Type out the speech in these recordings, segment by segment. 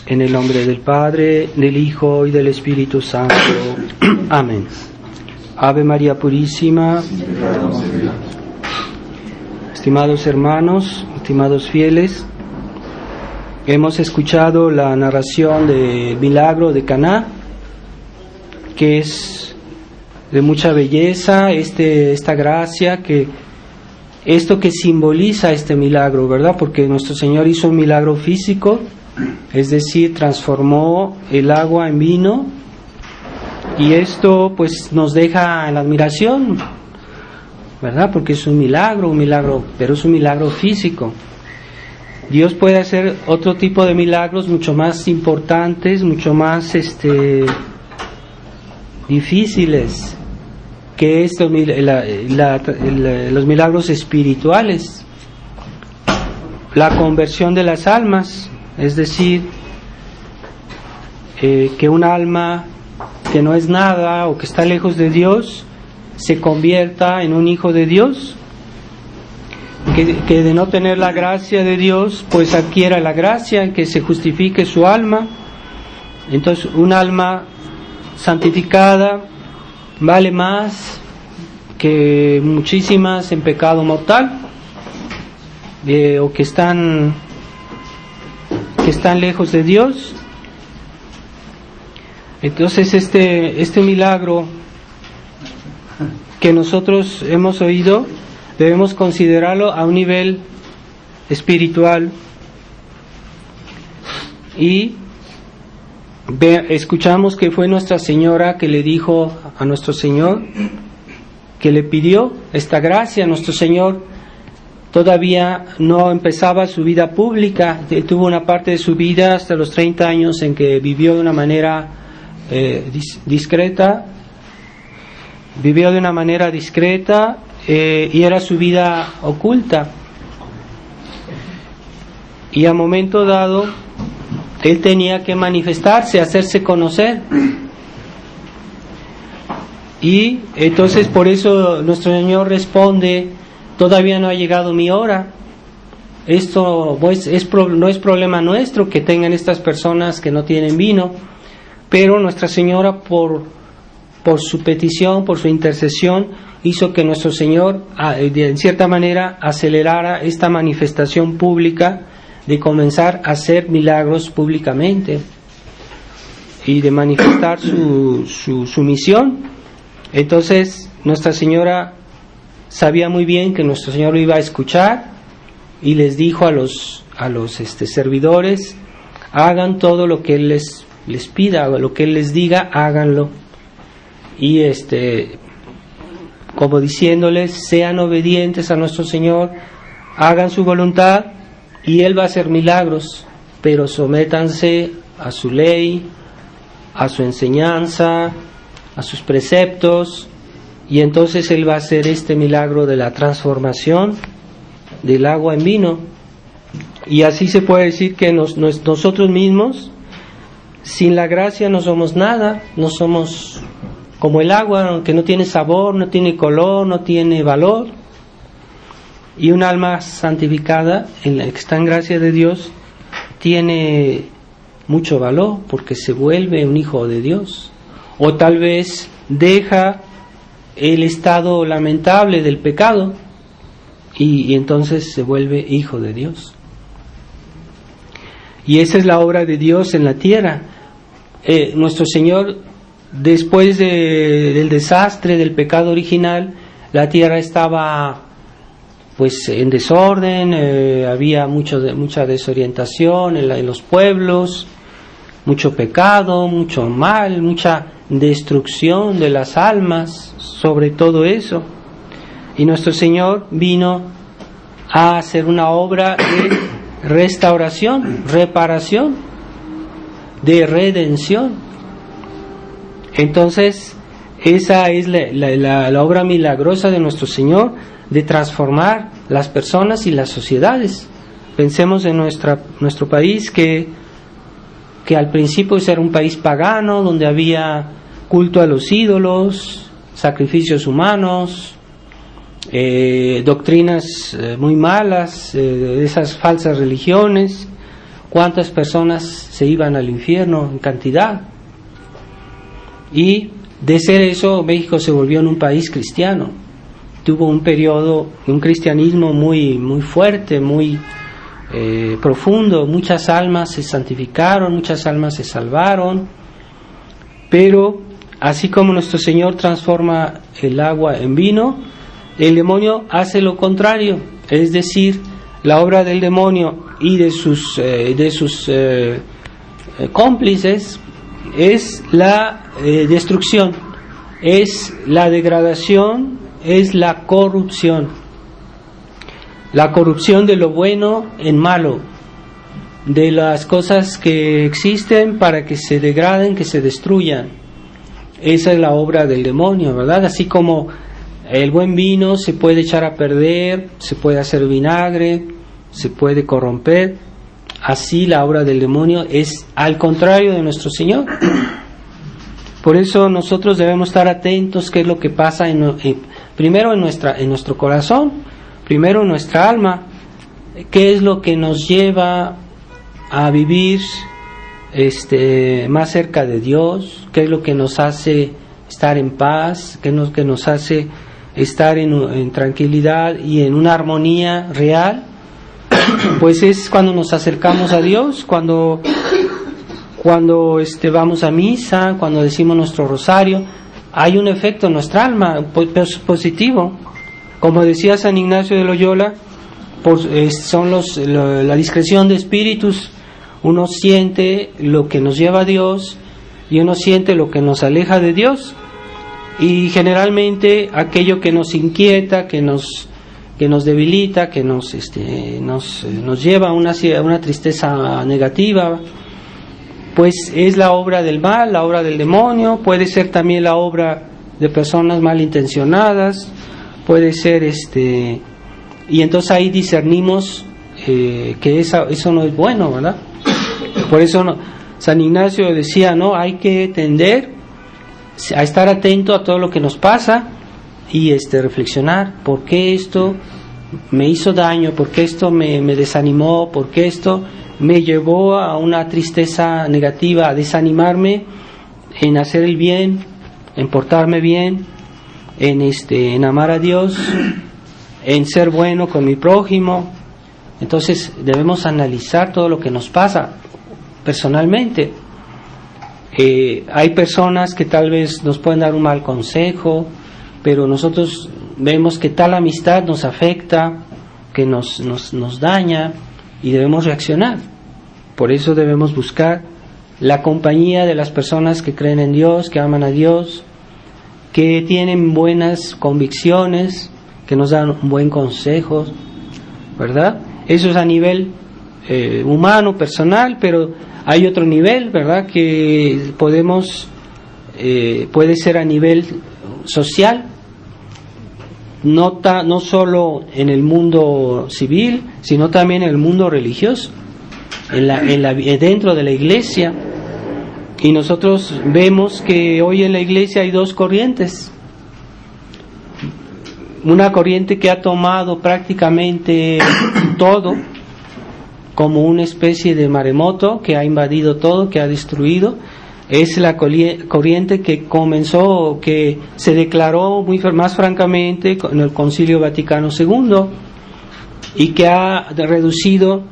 En el nombre del Padre, del Hijo y del Espíritu Santo. Amén. Ave María Purísima. Estimados hermanos, estimados fieles, hemos escuchado la narración del milagro de Caná, que es de mucha belleza, esta gracia, esto que simboliza este milagro, ¿verdad? Porque nuestro Señor hizo un milagro físico, es decir, transformó el agua en vino, y esto pues nos deja en la admiración, ¿verdad? Porque es un milagro, pero es un milagro físico. Dios puede hacer otro tipo de milagros mucho más importantes, mucho más difíciles que los milagros espirituales. La conversión de las almas, es decir, que un alma que no es nada o que está lejos de Dios se convierta en un hijo de Dios, que de no tener la gracia de Dios pues adquiera la gracia, que se justifique su alma. Entonces un alma santificada vale más que muchísimas en pecado mortal, o que están lejos de Dios. Entonces este milagro que nosotros hemos oído debemos considerarlo a un nivel espiritual, y escuchamos que fue Nuestra Señora que le dijo a nuestro Señor, que le pidió esta gracia. Nuestro Señor todavía no empezaba su vida pública, tuvo una parte de su vida hasta los 30 años en que vivió de una manera discreta, y era su vida oculta, y a momento dado Él tenía que manifestarse, hacerse conocer. Y entonces por eso nuestro Señor responde: todavía no ha llegado mi hora. Esto pues, no es problema nuestro que tengan estas personas que no tienen vino, pero Nuestra Señora por su petición, por su intercesión, hizo que nuestro Señor en cierta manera acelerara esta manifestación pública de comenzar a hacer milagros públicamente y de manifestar su misión. Entonces Nuestra Señora sabía muy bien que nuestro Señor lo iba a escuchar, y les dijo a los servidores: hagan todo lo que Él les pida, lo que Él les diga, háganlo. Y como diciéndoles: sean obedientes a nuestro Señor, hagan su voluntad y Él va a hacer milagros, pero sométanse a su ley, a su enseñanza, a sus preceptos, y entonces Él va a hacer este milagro de la transformación del agua en vino. Y así se puede decir que nosotros mismos, sin la gracia, no somos nada, no somos como el agua, que no tiene sabor, no tiene color, no tiene valor. Y un alma santificada, en la que está en gracia de Dios, tiene mucho valor, porque se vuelve un hijo de Dios, o tal vez deja el estado lamentable del pecado y entonces se vuelve hijo de Dios. Y esa es la obra de Dios en la tierra. Nuestro Señor, después del desastre del pecado original, la tierra estaba pues en desorden, había mucha desorientación en los pueblos, mucho pecado, mucho mal, mucha destrucción de las almas, sobre todo eso. Y nuestro Señor vino a hacer una obra de restauración, reparación, de redención. Entonces esa es la obra milagrosa de nuestro Señor, de transformar las personas y las sociedades. Pensemos en nuestro país, que al principio era un país pagano, donde había culto a los ídolos, sacrificios humanos, doctrinas muy malas, de esas falsas religiones, cuántas personas se iban al infierno en cantidad. Y de ser eso, México se volvió en un país cristiano. Tuvo un periodo, un cristianismo muy, muy fuerte, muy profundo. Muchas almas se santificaron, muchas almas se salvaron. Pero así como nuestro Señor transforma el agua en vino, el demonio hace lo contrario. Es decir, la obra del demonio y de sus cómplices es la destrucción, es la degradación, es la corrupción de lo bueno en malo, de las cosas que existen para que se degraden, que se destruyan. Esa es la obra del demonio, ¿verdad? Así como el buen vino se puede echar a perder, se puede hacer vinagre, se puede corromper, así la obra del demonio es al contrario de nuestro Señor. Por eso nosotros debemos estar atentos qué es lo que pasa primero en nuestro corazón, primero en nuestra alma, qué es lo que nos lleva a vivir más cerca de Dios, qué es lo que nos hace estar en paz, qué es lo que nos hace estar en tranquilidad y en una armonía real. Pues es cuando nos acercamos a Dios, cuando vamos a misa, cuando decimos nuestro rosario, hay un efecto en nuestra alma positivo. Como decía San Ignacio de Loyola, la discreción de espíritus. Uno siente lo que nos lleva a Dios y uno siente lo que nos aleja de Dios. Y generalmente aquello que nos inquieta, que nos debilita, que nos lleva a una tristeza negativa, pues es la obra del mal, la obra del demonio. Puede ser también la obra de personas malintencionadas, puede ser y entonces ahí discernimos que eso no es bueno, ¿verdad? Por eso San Ignacio decía, no, hay que tender a estar atento a todo lo que nos pasa y reflexionar por qué esto me hizo daño, por qué esto me desanimó, por qué esto me llevó a una tristeza negativa, a desanimarme en hacer el bien, en portarme bien, en amar a Dios, en ser bueno con mi prójimo. Entonces debemos analizar todo lo que nos pasa personalmente. Hay personas que tal vez nos pueden dar un mal consejo, pero nosotros vemos que tal amistad nos afecta, que nos daña, y debemos reaccionar. Por eso debemos buscar la compañía de las personas que creen en Dios, que aman a Dios, que tienen buenas convicciones, que nos dan buen consejo, ¿verdad? Eso es a nivel humano, personal, pero hay otro nivel, ¿verdad? Que puede ser a nivel social, no solo en el mundo civil, sino también en el mundo religioso, dentro de la iglesia. Y nosotros vemos que hoy en la iglesia hay dos corrientes. Una corriente que ha tomado prácticamente todo, como una especie de maremoto que ha invadido todo, que ha destruido. Es la corriente que comenzó, que se declaró más francamente en el Concilio Vaticano II, y que ha reducido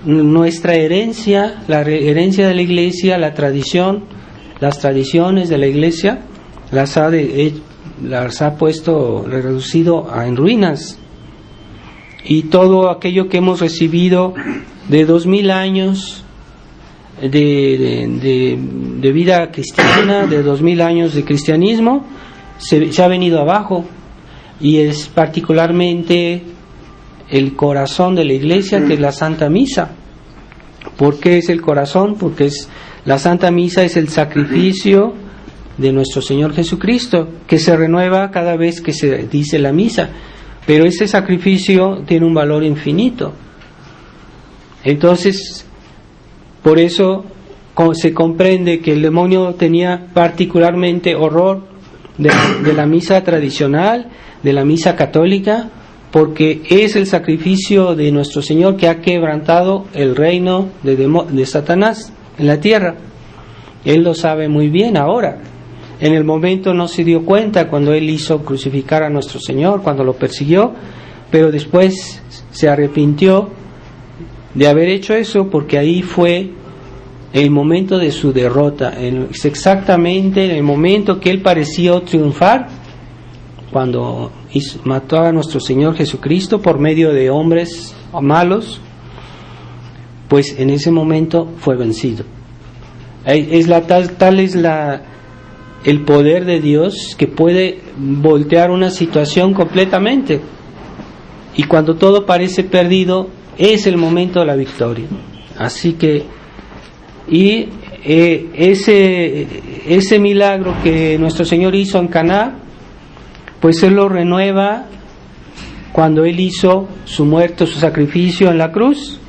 nuestra herencia, la herencia de la iglesia, la tradición, las tradiciones de la iglesia, las ha reducido en ruinas. Y todo aquello que hemos recibido de 2000 años de vida cristiana, de 2000 años de cristianismo, se ha venido abajo. Y es particularmente el corazón de la iglesia, que es la Santa Misa. ¿Por qué es el corazón? Porque la Santa Misa es el sacrificio de nuestro Señor Jesucristo, que se renueva cada vez que se dice la misa. Pero ese sacrificio tiene un valor infinito. Entonces, por eso se comprende que el demonio tenía particularmente horror de la misa tradicional, de la misa católica, porque es el sacrificio de nuestro Señor que ha quebrantado el reino de Satanás en la tierra. Él lo sabe muy bien ahora. En el momento no se dio cuenta cuando Él hizo crucificar a nuestro Señor, cuando lo persiguió, pero después se arrepintió de haber hecho eso, porque ahí fue el momento de su derrota. Es exactamente en el momento que Él pareció triunfar, cuando mató a nuestro Señor Jesucristo por medio de hombres malos, pues en ese momento fue vencido. Tal es el poder de Dios, que puede voltear una situación completamente, y cuando todo parece perdido es el momento de la victoria. Así que ese milagro que nuestro Señor hizo en Caná, pues Él lo renueva cuando Él hizo su muerte, su sacrificio en la cruz.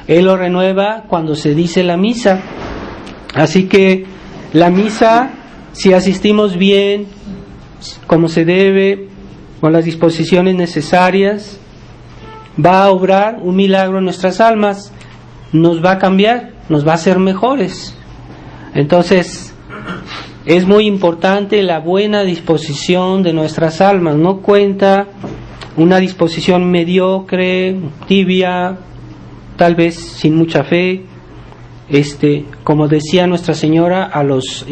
Él lo renueva cuando se dice la misa. Así que la misa, si asistimos bien, como se debe, con las disposiciones necesarias, va a obrar un milagro en nuestras almas, nos va a cambiar, nos va a hacer mejores. Entonces, es muy importante la buena disposición de nuestras almas. No cuenta una disposición mediocre, tibia, tal vez sin mucha fe. Como decía Nuestra Señora a los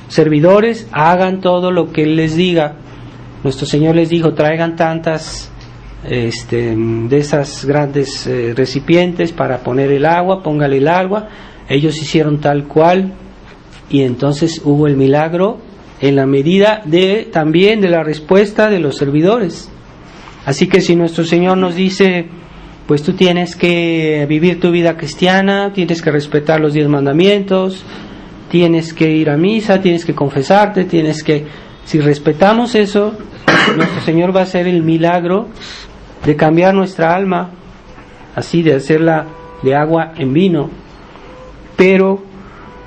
servidores, hagan todo lo que Él les diga. Nuestro Señor les dijo, traigan tantas de esas grandes recipientes para poner el agua, póngale el agua. Ellos hicieron tal cual, y entonces hubo el milagro en la medida también de la respuesta de los servidores. Así que si nuestro Señor nos dice, pues tú tienes que vivir tu vida cristiana, tienes que respetar los 10 mandamientos, tienes que ir a misa, tienes que confesarte, si respetamos eso, nuestro Señor va a hacer el milagro de cambiar nuestra alma, así de hacerla de agua en vino. Pero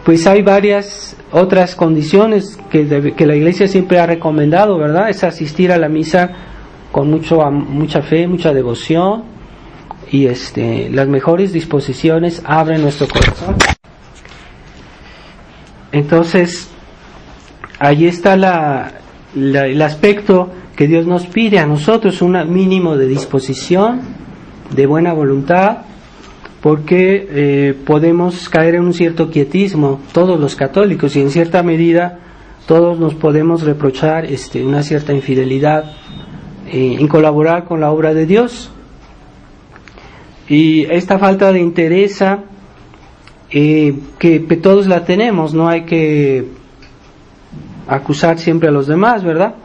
pues hay varias otras condiciones que la Iglesia siempre ha recomendado, ¿verdad? Es asistir a la misa con mucha fe, mucha devoción, y las mejores disposiciones abren nuestro corazón. Entonces, ahí está el aspecto que Dios nos pide a nosotros, un mínimo de disposición, de buena voluntad, porque podemos caer en un cierto quietismo, todos los católicos, y en cierta medida todos nos podemos reprochar una cierta infidelidad en colaborar con la obra de Dios. Y esta falta de interés que todos la tenemos, no hay que acusar siempre a los demás, ¿verdad?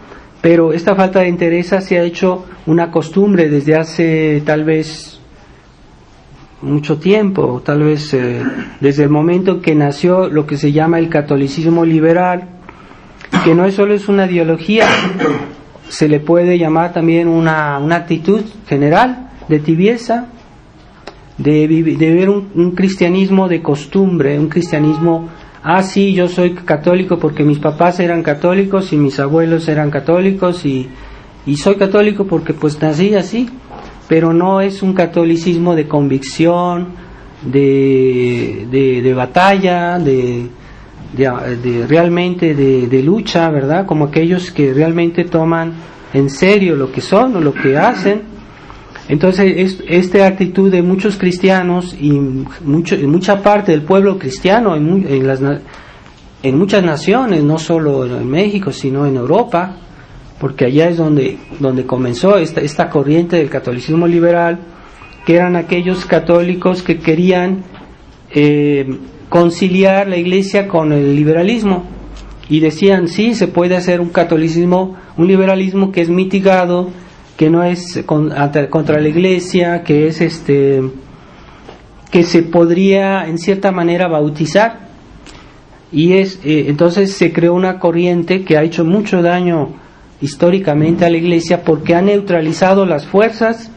Pero esta falta de interés se ha hecho una costumbre desde hace tal vez mucho tiempo, tal vez desde el momento en que nació lo que se llama el catolicismo liberal, que no solo es una ideología, se le puede llamar también una actitud general de tibieza, de vivir un cristianismo de costumbre, un cristianismo, sí, yo soy católico porque mis papás eran católicos y mis abuelos eran católicos, y soy católico porque pues nací así. Pero no es un catolicismo de convicción, de batalla, de realmente de lucha, ¿verdad? Como aquellos que realmente toman en serio lo que son o lo que hacen. Entonces, esta actitud de muchos cristianos y mucha parte del pueblo cristiano en muchas naciones, no solo en México, sino en Europa, porque allá es donde comenzó esta corriente del catolicismo liberal, que eran aquellos católicos que querían conciliar la Iglesia con el liberalismo, y decían, sí, se puede hacer un liberalismo que es mitigado, que no es contra la Iglesia, que es que se podría en cierta manera bautizar, y entonces se creó una corriente que ha hecho mucho daño históricamente a la Iglesia, porque ha neutralizado las fuerzas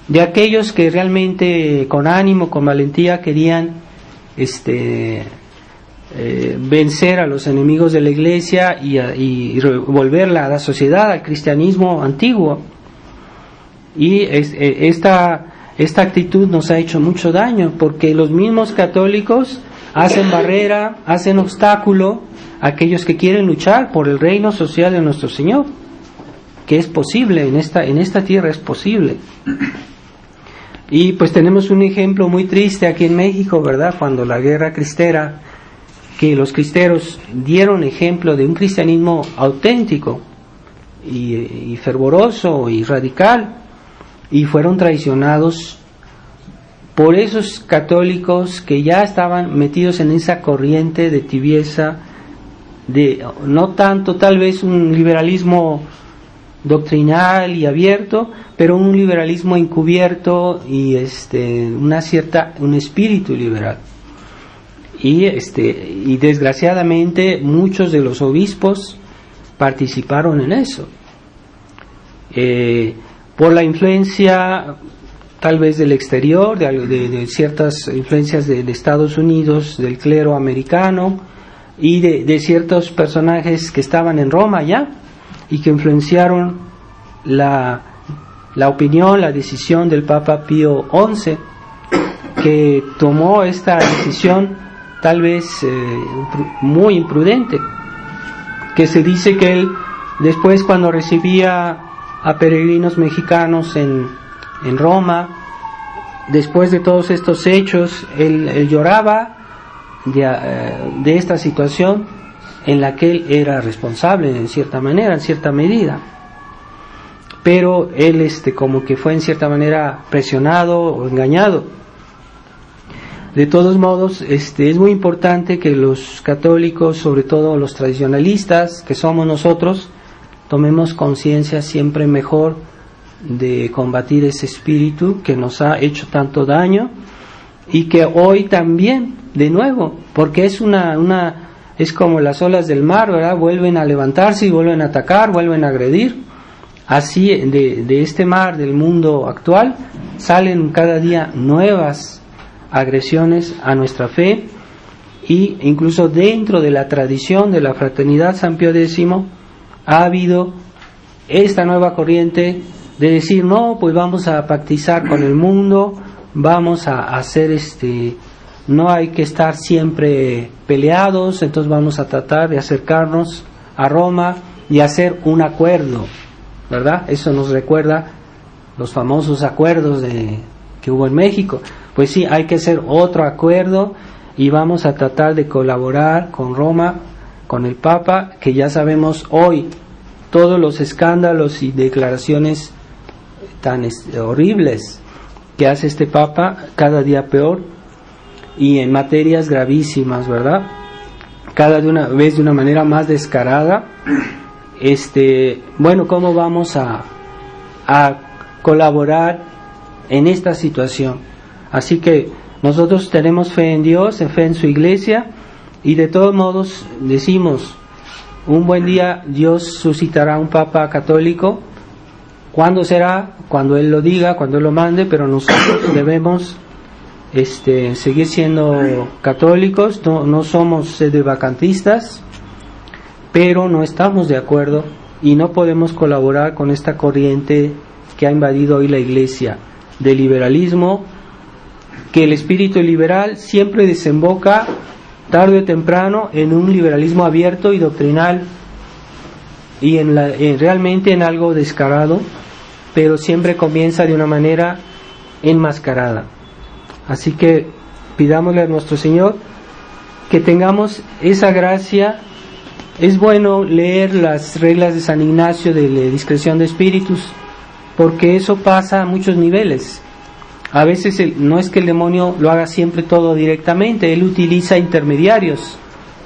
de aquellos que realmente con ánimo, con valentía querían vencer a los enemigos de la Iglesia y volverla a la sociedad, al cristianismo antiguo. Y esta actitud nos ha hecho mucho daño, porque los mismos católicos hacen barrera, hacen obstáculo a aquellos que quieren luchar por el reino social de nuestro Señor, que es posible, en esta tierra es posible. Y pues tenemos un ejemplo muy triste aquí en México, ¿verdad? Cuando la guerra cristera, que los cristeros dieron ejemplo de un cristianismo auténtico y fervoroso y radical, y fueron traicionados por esos católicos que ya estaban metidos en esa corriente de tibieza, de no tanto tal vez un liberalismo doctrinal y abierto, pero un liberalismo encubierto y un espíritu liberal. Y desgraciadamente muchos de los obispos participaron en eso, por la influencia tal vez del exterior, de ciertas influencias de Estados Unidos, del clero americano y de ciertos personajes que estaban en Roma ya y que influenciaron la opinión, la decisión del Papa Pío XI, que tomó esta decisión tal vez muy imprudente, que se dice que él después, cuando recibía a peregrinos mexicanos en Roma, después de todos estos hechos, él lloraba de esta situación en la que él era responsable en cierta manera, en cierta medida, pero él como que fue en cierta manera presionado o engañado. De todos modos, es muy importante que los católicos, sobre todo los tradicionalistas, que somos nosotros, tomemos conciencia siempre mejor de combatir ese espíritu que nos ha hecho tanto daño, y que hoy también, de nuevo, porque es es como las olas del mar, ¿verdad? Vuelven a levantarse y vuelven a atacar, vuelven a agredir. Así de este mar del mundo actual salen cada día nuevas agresiones a nuestra fe, y incluso dentro de la tradición de la fraternidad San Pío X ha habido esta nueva corriente de decir, no, pues vamos a pactizar con el mundo, vamos a hacer no hay que estar siempre peleados, entonces vamos a tratar de acercarnos a Roma y hacer un acuerdo, ¿verdad? Eso nos recuerda los famosos acuerdos que hubo en México. Pues sí, hay que hacer otro acuerdo y vamos a tratar de colaborar con Roma, con el Papa, que ya sabemos hoy todos los escándalos y declaraciones tan horribles que hace este Papa, cada día peor, y en materias gravísimas, ¿verdad? Cada vez de una manera más descarada. Bueno, ¿cómo vamos a colaborar en esta situación? Así que nosotros tenemos fe en Dios, fe en su iglesia, y de todos modos decimos, un buen día Dios suscitará un Papa católico. ¿Cuándo será? Cuando Él lo diga, cuando Él lo mande, pero nosotros debemos seguir siendo católicos, no somos sedevacantistas, pero no estamos de acuerdo y no podemos colaborar con esta corriente que ha invadido hoy la iglesia del liberalismo, que el espíritu liberal siempre desemboca tarde o temprano en un liberalismo abierto y doctrinal y realmente en algo descarado, pero siempre comienza de una manera enmascarada. Así que pidámosle a nuestro Señor que tengamos esa gracia. Es bueno leer las reglas de San Ignacio de la discreción de espíritus, porque eso pasa a muchos niveles. A veces no es que el demonio lo haga siempre todo directamente, él utiliza intermediarios,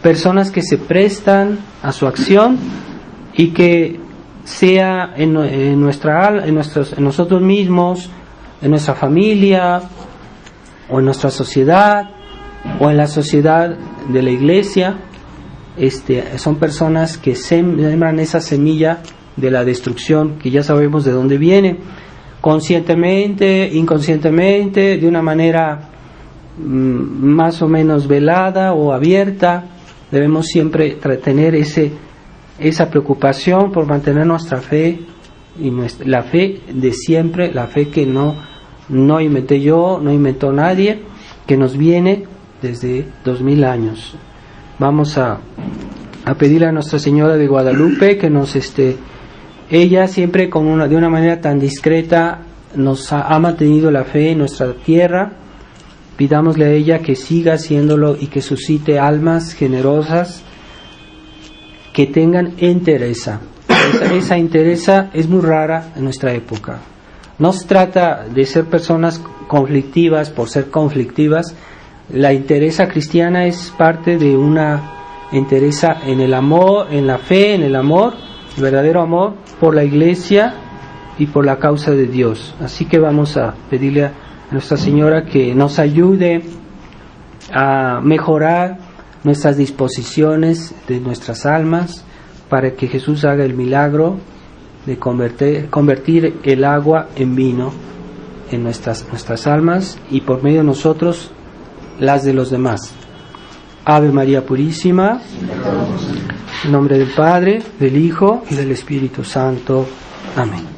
personas que se prestan a su acción, y que sea en nosotros mismos, en nuestra familia, o en nuestra sociedad, o en la sociedad de la iglesia. Son personas que sembran esa semilla de la destrucción, que ya sabemos de dónde viene, conscientemente, inconscientemente, de una manera más o menos velada o abierta. Debemos siempre tener esa preocupación por mantener nuestra fe y la fe de siempre, la fe que no inventé yo, no inventó nadie, que nos viene desde 2000 años. Vamos a pedirle a Nuestra Señora de Guadalupe que nos ella siempre de una manera tan discreta nos ha mantenido la fe en nuestra tierra. Pidámosle a ella que siga haciéndolo y que suscite almas generosas que tengan entereza. Esa entereza es muy rara en nuestra época. No se trata de ser personas conflictivas por ser conflictivas. La entereza cristiana es parte de una entereza en el amor, en la fe, en el amor, el verdadero amor por la Iglesia y por la causa de Dios. Así que vamos a pedirle a Nuestra Señora que nos ayude a mejorar nuestras disposiciones de nuestras almas para que Jesús haga el milagro de convertir el agua en vino en nuestras almas y por medio de nosotros las de los demás. Ave María Purísima, en nombre del Padre, del Hijo y del Espíritu Santo. Amén.